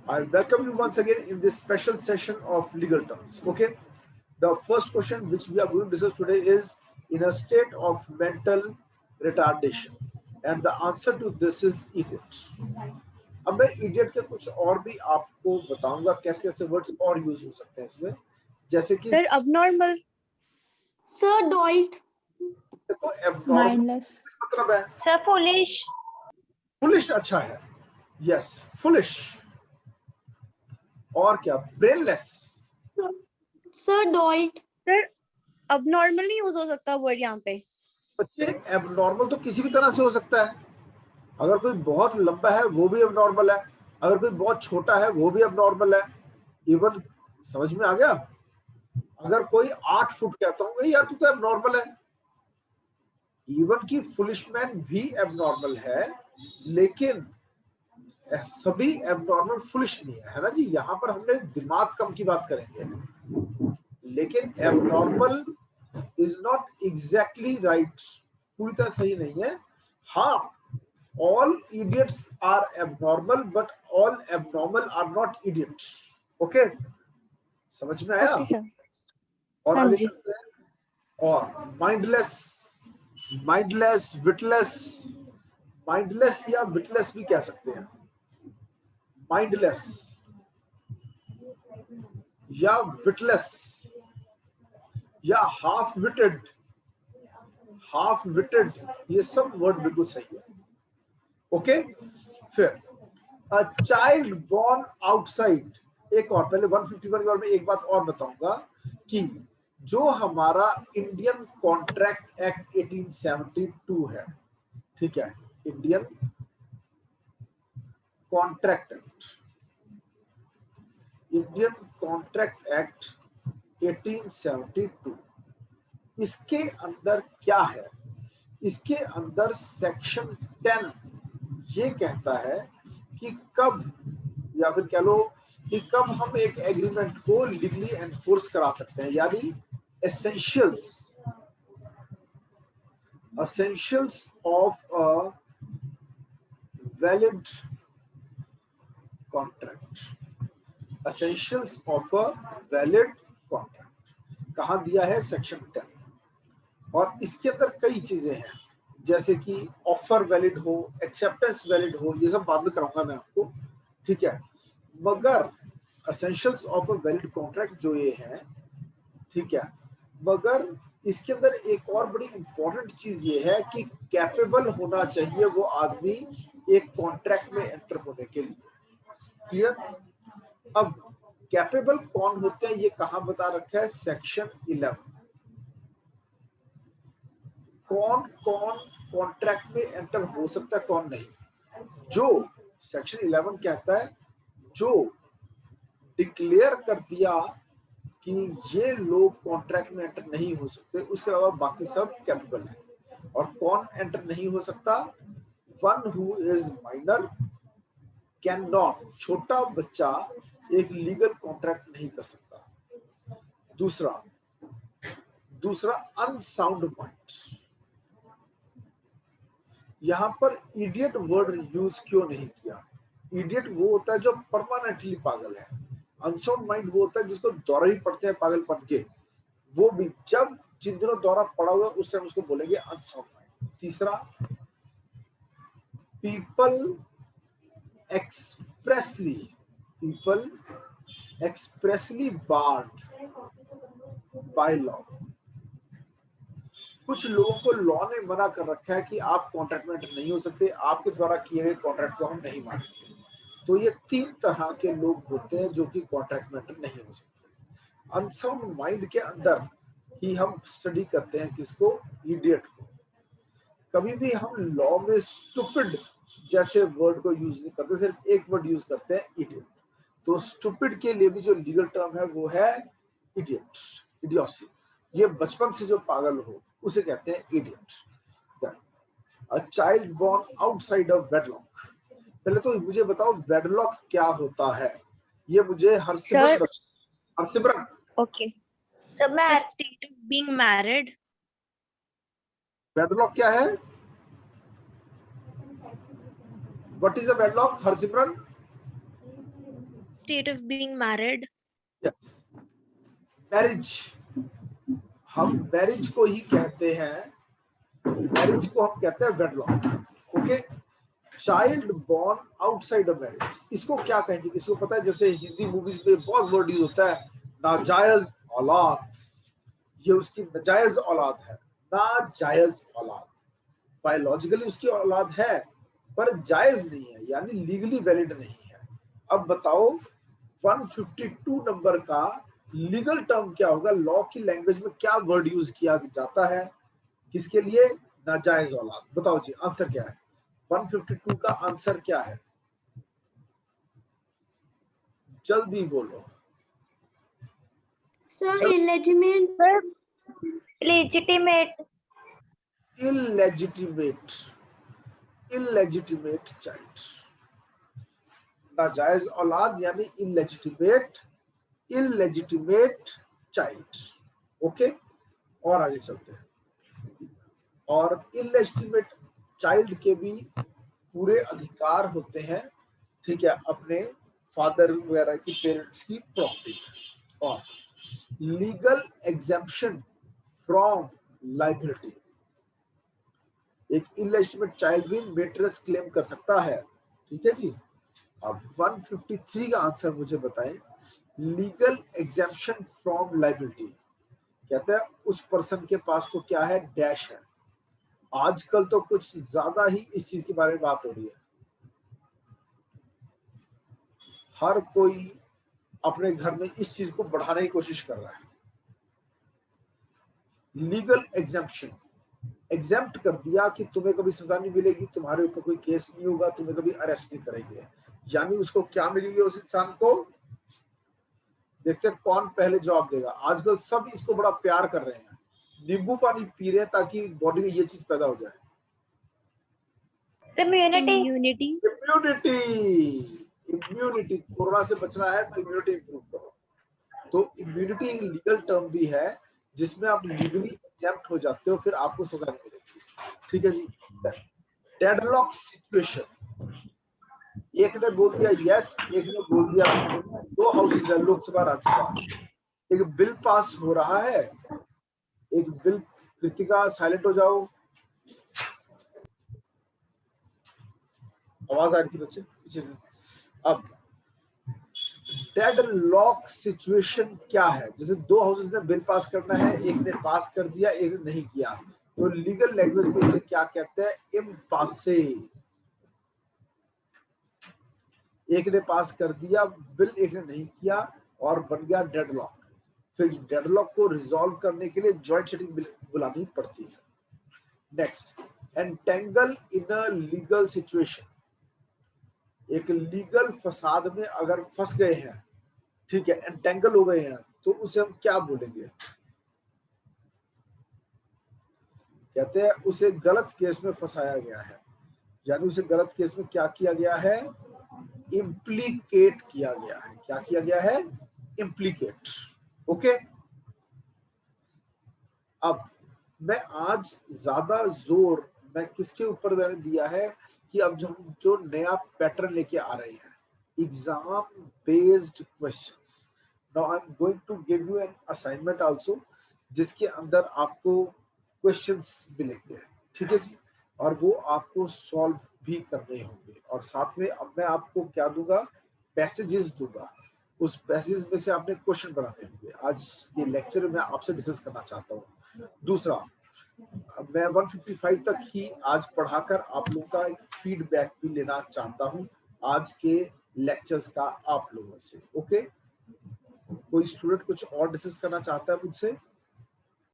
I welcome you once again in this special session of legal terms. Okay, the first question which we are going to discuss today is in a state of mental retardation, and the answer to this is idiot. अब मैं idiot के कुछ और भी आपको बताऊंगा कैसे कैसे वर्ड्स और यूज हो सकते हैं इसमें, जैसे कि सर abnormal, सर डॉल्ट, देखो abnormal mindless, मतलब है सर foolish, foolish, अच्छा है, yes foolish, और क्या brainless, सर डॉल्ट, सर abnormal नहीं यूज हो सकता वर्ड यहाँ पे। बच्चे एबनॉर्मल तो किसी भी तरह से हो सकता है, अगर कोई बहुत लंबा है वो भी एबनॉर्मल है, अगर कोई बहुत छोटा है वो भी एबनॉर्मल है, इवन समझ में आ गया, अगर कोई 8 फुट कहता हूँ यार तू तो एबनॉर्मल है, इवन की फुलिश मैन भी एबनॉर्मल है, लेकिन सभी एबनॉर्मल फुलिश नहीं है ना जी, यहाँ पर हमने दिमाग कम की बात करेंगे, लेकिन abnormal is not exactly right, पूरी तरह सही नहीं है। हाँ, all idiots are abnormal but all abnormal are not idiots. Okay, समझ में आया? Okay sir. और हाँ आगे जी। चलते हैं, और mindless, mindless, witless, mindless या witless भी कह सकते हैं, mindless या witless या half witted, half witted, ये सब वर्ड बिल्कुल सही है। ओके, फिर a child born outside, एक और पहले 151 के बारे में एक बात और बताऊंगा कि जो हमारा इंडियन कॉन्ट्रैक्ट एक्ट 1872 है, ठीक है, Indian contract act, Indian contract act 1872, इसके अंदर क्या है, इसके अंदर सेक्शन 10 ये कहता है कि कब, या फिर कह लो कि कब हम एक एग्रीमेंट को लीगली एनफोर्स करा सकते हैं, यानी essentials, essentials of a valid contract, essentials of a valid contract कहाँ दिया है, सेक्शन 10, और इसके अंदर कई चीजें हैं, जैसे कि ऑफर वैलिड हो, एक्सेप्टेंस वैलिड हो, ये सब बाद में कराऊंगा मैं आपको, ठीक है, मगर essentials of a valid contract जो ये है, ठीक है, मगर इसके अंदर एक और बड़ी इंपॉर्टेंट चीज ये है कि कैपेबल होना चाहिए वो आदमी एक कॉन्ट्रैक्ट में एंटर होने के लिए, क्लियर। अब कैपेबल कौन होते हैं ये कहां बता रखा है, सेक्शन 11, कौन कौन कॉन्ट्रैक्ट में एंटर हो सकता है कौन नहीं, जो सेक्शन 11 कहता है जो डिक्लेयर कर दिया कि ये लोग कॉन्ट्रैक्ट में एंटर नहीं हो सकते, उसके अलावा बाकी सब कैपेबल है, और कौन एंटर नहीं हो सकता, one who is minor can not, छोटा बच्चा एक लीगल कॉन्ट्रैक्ट नहीं कर सकता, दूसरा अनसाउंड माइंड, यहां पर इडियट वर्ड यूज क्यों नहीं किया, इडियट वो होता है जो परमानेंटली पागल है, अनसाउंड माइंड वो होता है जिसको दौरा ही पड़ते हैं पागलपन के, वो भी जब जिन दिनों दौरा पड़ा हुआ उस टाइम उसको बोलेंगे अनसाउंड माइंड। तीसरा, people expressly barred by law, कुछ लोगों को लॉ ने मना कर रखा है कि आप कॉन्ट्रैक्ट में एंटर नहीं हो सकते, आपके द्वारा किए गए कॉन्ट्रैक्ट को हम नहीं मानेंगे, तो ये 3 तरह के लोग होते हैं जो कि कॉन्ट्रैक्ट में एंटर नहीं हो सकते। अनसाउंड माइंड के अंदर ही हम स्टडी करते हैं किसको, इडियट को, कभी भी हम लॉ में स्टूपिड जैसे वर्ड को यूज नहीं करते, सिर्फ एक वर्ड यूज करते हैं, इडियट, तो स्टूपिड के लिए भी जो लीगल टर्म है वो है इडियट, इडियोसी, ये बचपन से जो पागल हो उसे कहते हैं idiot. A child born outside of wedlock, पहले तो मुझे बताओ वेडलॉक क्या होता है, ये मुझे Harsimran okay, the state of being married, wedlock क्या है, what is a wedlock, Harsimran? state of being married. Yes, marriage, हम मैरिज को ही कहते हैं, मैरिज को हम कहते हैं wedlock. Okay, child born outside of marriage, इसको क्या कहेंगे, इसको पता है? जैसे हिंदी मूवीज में बहुत वर्ड यूज होता है, नाजायज औलाद, ये उसकी नाजायज औलाद है। नाजायज औलाद, बायोलॉजिकली उसकी औलाद है पर जायज नहीं है, यानी लीगली वैलिड नहीं है। अब बताओ 152 नंबर का लीगल टर्म क्या होगा, लॉ की लैंग्वेज में क्या वर्ड यूज किया जाता है किसके लिए? नाजायज औलाद। बताओ जी आंसर क्या है? 152 का आंसर क्या है? जल्दी बोलो। Sir, illegitimate. Legitimate. Illegitimate, illegitimate child, नाजायज औलाद यानी इलेजिटिमेट, इलेजिटिमेट चाइल्ड। ओके, और आगे चलते हैं। और इलेजिटिमेट चाइल्ड के भी पूरे अधिकार होते हैं, ठीक है, अपने फादर वगैरह की, पेरेंट्स की प्रॉपर्टी। और लीगल एग्जेम्पशन फ्रॉम लायबिलिटी, एक इलेजिटिमेट चाइल्ड भी मेंटेनेंस क्लेम कर सकता है, ठीक है जी। अब 153 का आंसर मुझे बताएं। लीगल एग्जेम्पशन फ्रॉम लायबिलिटी कहते हैं उस पर्सन के पास तो क्या है, डैश है। आजकल तो कुछ ज्यादा ही इस चीज के बारे में बात हो रही है, हर कोई अपने घर में इस चीज को बढ़ाने की कोशिश कर रहा है। लीगल एग्जेम्पशन, एग्जेम्प्ट कर दिया कि तुम्हें कभी सजा नहीं मिलेगी, तुम्हारे ऊपर कोई केस नहीं होगा, तुम्हें कभी अरेस्ट नहीं करेंगे, यानी उसको क्या मिलेगी उस इंसान को? देखते हैं कौन पहले जवाब देगा। आजकल सब इसको बड़ा प्यार कर रहे हैं, नींबू पानी पी रहे हैं ताकि बॉडी में ये चीज पैदा हो जाए। Immunity. इम्यूनिटी, इम्यूनिटी, कोरोना से बचना है तो इम्यूनिटी इंप्रूव करो। तो इम्यूनिटी एक लीगल टर्म भी है जिसमें आप लीगली एग्जेम्प्ट हो जाते हो, फिर आपको सजा नहीं मिलेगी, ठीक है जी। डेडलॉक सिचुएशन, एक ने बोल दिया यस, एक ने बोल दिया no। दो हाउसेज है, लोकसभा राज्यसभा, एक बिल पास हो रहा है, एक बिल, कृतिका साइलेंट हो जाओ, आवाज आ रही थी बच्चे पीछे से। अब डेडलॉक सिचुएशन क्या है? जैसे दो हाउसेज ने बिल पास करना है, एक ने पास कर दिया, एक ने नहीं किया, तो लीगल लैंग्वेज में इसे क्या कहते हैं? इम्पासे। एक ने पास कर दिया बिल, एक ने नहीं किया, और बन गया डेडलॉक। फिर डेडलॉक को रिजॉल्व करने के लिए जॉइंट सेटिंग बुलानी पड़ती है। Next, entangle in a legal situation, एक लीगल फसाद में अगर फंस गए हैं, ठीक है, एंटेंगल हो गए हैं, तो उसे हम क्या बोलेंगे? कहते हैं उसे गलत केस में फंसाया गया है, यानी उसे गलत केस में क्या किया गया है? इम्प्लीकेट किया गया है। क्या किया गया है? इम्प्लीकेट। ओके, अब मैं आज ज्यादा जोर मैं किसके ऊपर मैंने दिया है कि अब जो नया पैटर्न लेके आ रहे हैं, exam based questions. Now I am going to give you an assignment also, जिसके अंदर आपको क्वेश्चंस मिलेंगे, ठीक है जी, और वो आपको सॉल्व भी करने होंगे। और साथ में अब मैं आपको क्या दूंगा? पैसेजेस दूंगा, उस पैसेज में से आपने क्वेश्चन बनाने होंगे। आज ये लेक्चर में आपसे डिस्कस करना चाहता हूँ। दूसरा, मैं 155 तक ही आज पढ़ाकर आप लोगों का एक फीडबैक भी लेना चाहता हूँ आज के लेक्चर्स का आप लोगों से। ओके, कोई स्टूडेंट कुछ और डिस्कस करना चाहता है मुझसे?